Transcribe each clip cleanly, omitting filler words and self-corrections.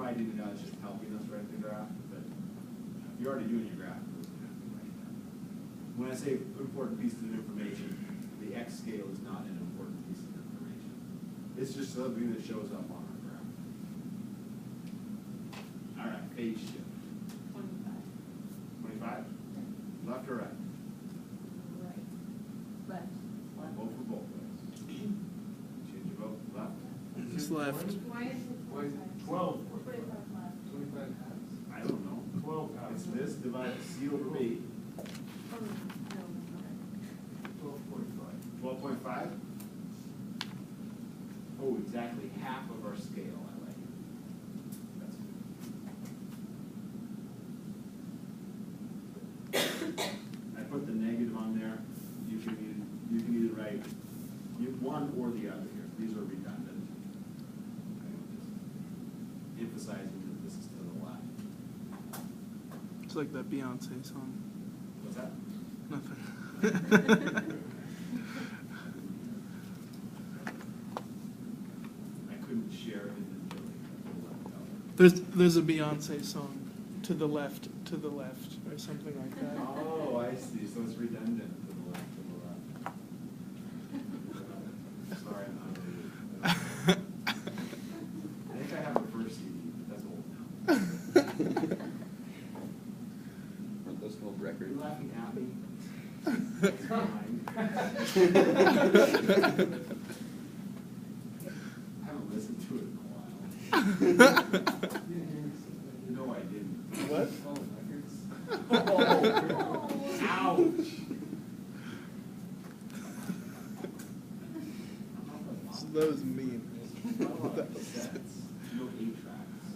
writing it out, it's just helping us write the graph, but if you're already doing your graph, it doesn't have to write that. When I say important pieces of information, the X scale is not an important piece of information. It's just something that shows up on our graph. All right, page shift. 25? Left or right? Right. Left. Vote for both ways. Change your vote, left? It's left. Why is it 12. 25 left? 25 halves. I don't know. 12 halves. It's this divided C over B. Oh, no, no. 12.5. 12.5? Oh, exactly half of our scale. I like it. That's good. I put the negative on there. You can either write one or the other here. These are redundant. Okay, just emphasizing that this is to the left. It's like that Beyonce song. What's that? Nothing. I couldn't share it in the building. There's a Beyonce song, to the left, or something like that. Oh, I see. So it's redundant to the left, Sorry, I'm not really. I think I have the first CD, but that's old now. Aren't those old Are records? you laughing at me? It's fine. I haven't listened to it in a while. No, I didn't. What? Oh, records. Oh, ouch. So that was mean. No 8 tracks.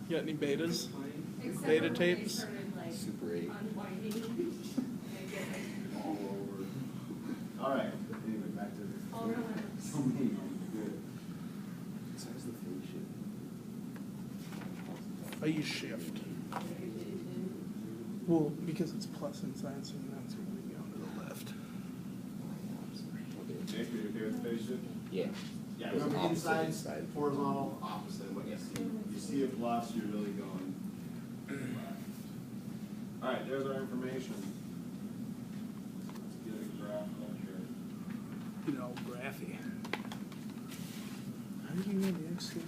You got any betas? Except Beta for when they tapes? started, like, Super 8. unwinding. All over. All right. Anyway, back to All around. so many. Good. Besides the phase shift. I use shift. Well, because it's plus in science, and that's going to be on to the left. Jake, are you okay with the phase shift? Yeah. Yeah, Goes remember opposite inside, horizontal, opposite, what you see. You see a plus, you're really going left. All right, there's our information. Let's get a graph up here. You know, graphy. How did you know the X scale?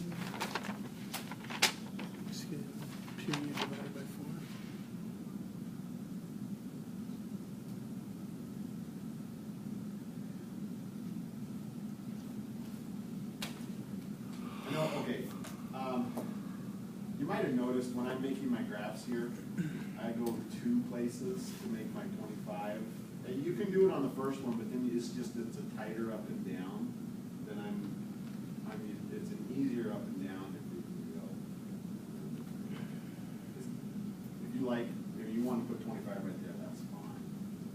X scale, period divided by 4. You know, okay, you might have noticed when I'm making my graphs here, I go 2 places to make my 25. And you can do it on the first one, but then it's a tighter up and down. Then it's an easier up and down if you can go. If you like, if you want to put 25 right there, that's fine.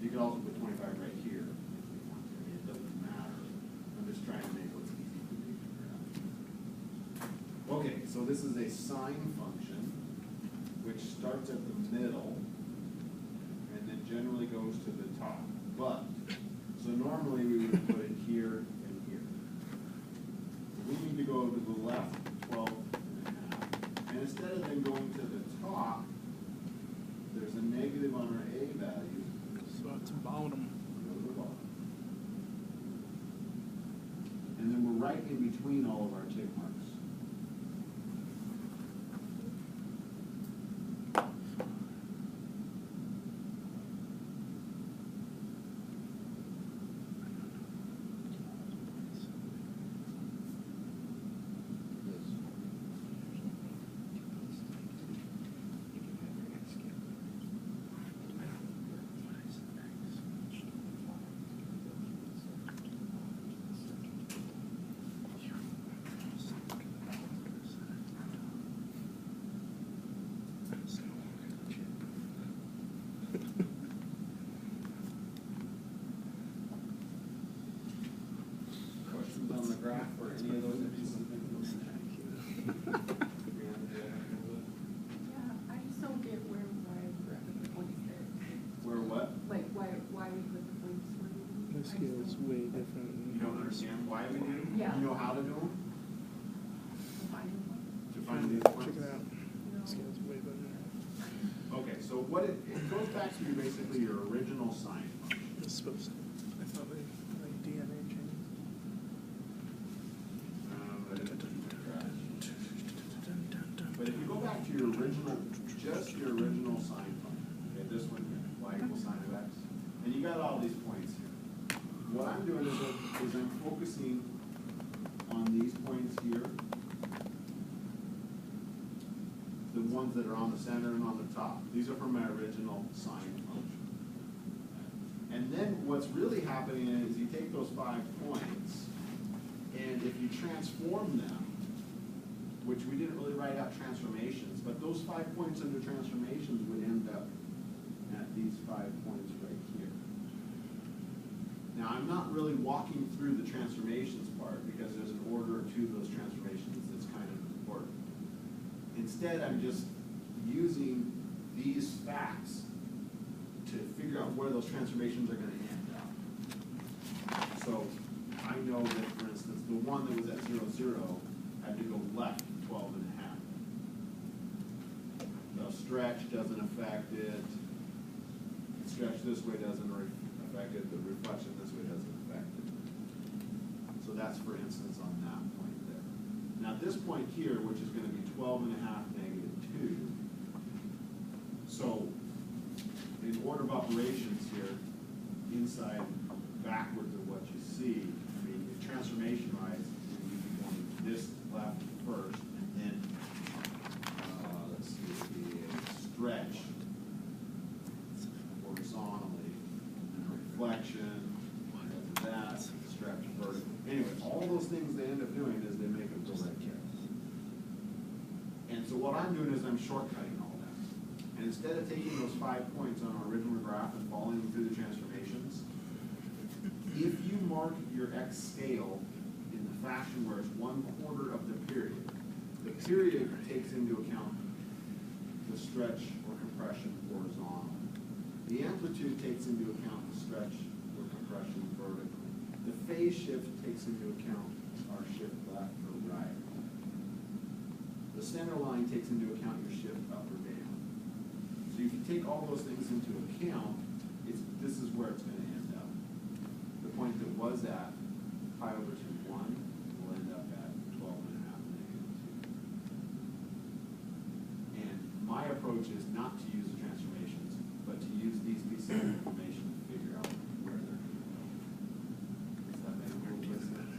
You can also put 25 right here if you want to. I mean, it doesn't matter. I'm just trying to make what's easy for me to figure out. Okay, so this is a sine function, which starts at the middle and then generally goes to the top. But, so normally we would put it here and here. So we need to go to the left 12 and a half. And instead of then going to the top, there's a negative on our A value. So it's bottom. Go to the bottom. And then we're right in between all of our tick marks. what it goes back to basically your original sign function. It's supposed to. I thought they, like DNA changed. But if you go back to your original, just your original sign function, okay, this one here, y equals sine of x, and you got all these points here. What I'm doing is I'm focusing on these points here, the ones that are on the center and on the top. These are from my original sine function. And then what's really happening is you take those 5 points, and if you transform them, which we didn't really write out transformations, but those 5 points under transformations would end up at these 5 points right here. Now, I'm not really walking through the transformations part because there's an order to those transformations that's kind of important. Instead, I'm just using these facts to figure out where those transformations are going to end up. So I know that, for instance, the one that was at 0, 0 had to go left 12 and a half. The stretch doesn't affect it. The stretch this way doesn't affect it. The reflection this way doesn't affect it. So that's, for instance, on that point there. Now this point here, which is going to be 12 and a half negative 2. So in order of operations here, inside backwards of what you see, I mean, the transformation wise, you'd be going this left first, and then, let's see, it'd be a stretch horizontally, and a reflection, and that, stretch vertically. Anyway, all those things they end up doing is they make them go right here. And so what I'm doing is I'm shortcutting all that. And instead of taking those 5 points on our original graph and following them through the transformations, if you mark your x scale in the fashion where it's 1/4 of the period takes into account the stretch or compression horizontal. The amplitude takes into account the stretch or compression vertically. The phase shift takes into account our shift left or right. The center line takes into account your shift up or down. So if you take all those things into account, this is where it's going to end up. The point that was at pi over 2, 1 will end up at 12 and a half negative 2. And my approach is not to use the transformations, but to use these pieces of information to figure out where they're going to go. Does that make a little bit of sense?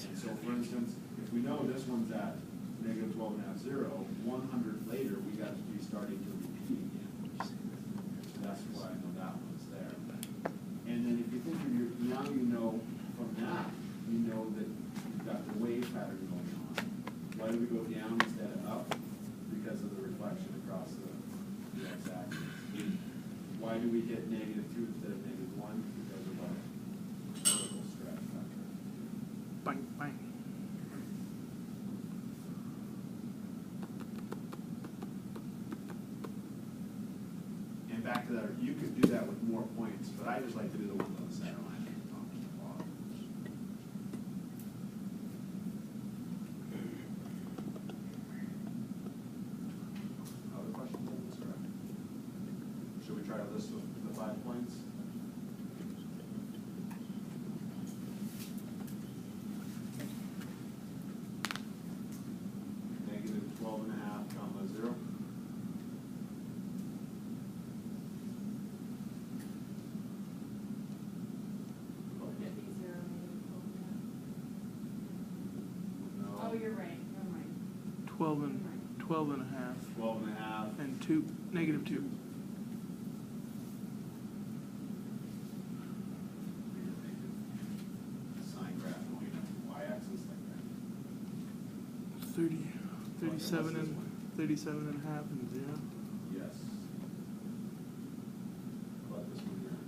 And so, for instance, if we know this one's at negative 12 and a half, 0, 100 later, we got to be starting to repeat again. So that's why I know that one's there. And then if you think of your, now you know from that, you know that you've got the wave pattern going on. Why do we go down instead of up? Because of the reflection across the x-axis. Why do we hit negative 2 instead of negative 1? Because of our vertical stretch factor. Bang, bang. And back to that, you could do that with more points, but I just like to do the ones on the center line at the top and the bottom. Other questions on this, or should we try to list the 5 points? Negative 12 and a half, comma 0. Could be 0, maybe 12 and a half. No. Oh, you're right, never mind. 12 and a half, 12 and a half. and 2, negative 2. Sine graph going up the y-axis like that. 37 and 37 and a half and 0. Yes. How about this one here?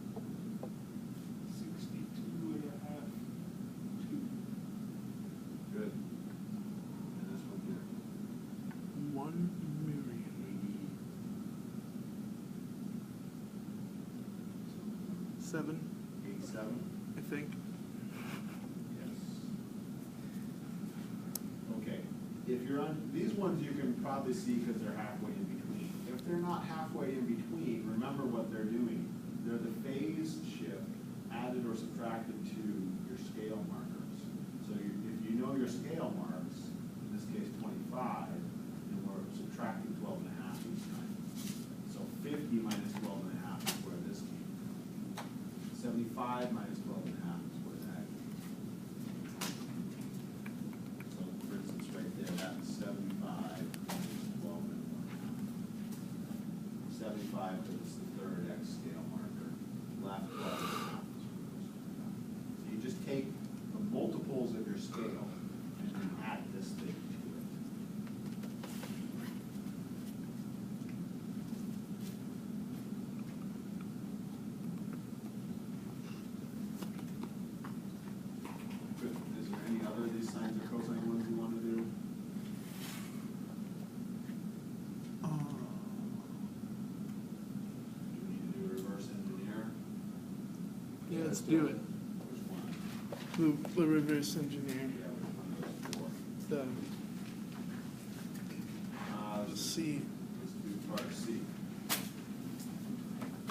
62 and a half, 2. Good. And this one here? 1 million. 7, 87? I think. Yes. Okay. If you're on, these ones you can probably see because they're halfway in between. If they're not halfway in between, remember what they're doing. They're the phase shift added or subtracted to your scale markers. So if you know your scale marks, in this case 25, then we're subtracting 12 and a half each time. So 50 minus 12 and a half is where this came from. 75 minus 12 and a half is where that came from. So for instance, right there, that's 75 minus 12 and 1 half. 75 is the third X scale marker. Left 12 and a half is where this comes from. So you just take the multiples of your scale and then add this thing to it. Good. Is there any other of these sines or cosine ones you want to do? Do we need to do a reverse engineer? Yeah, let's do it. Which one? The reverse engineer, Yeah, which one of those four? the Let's C.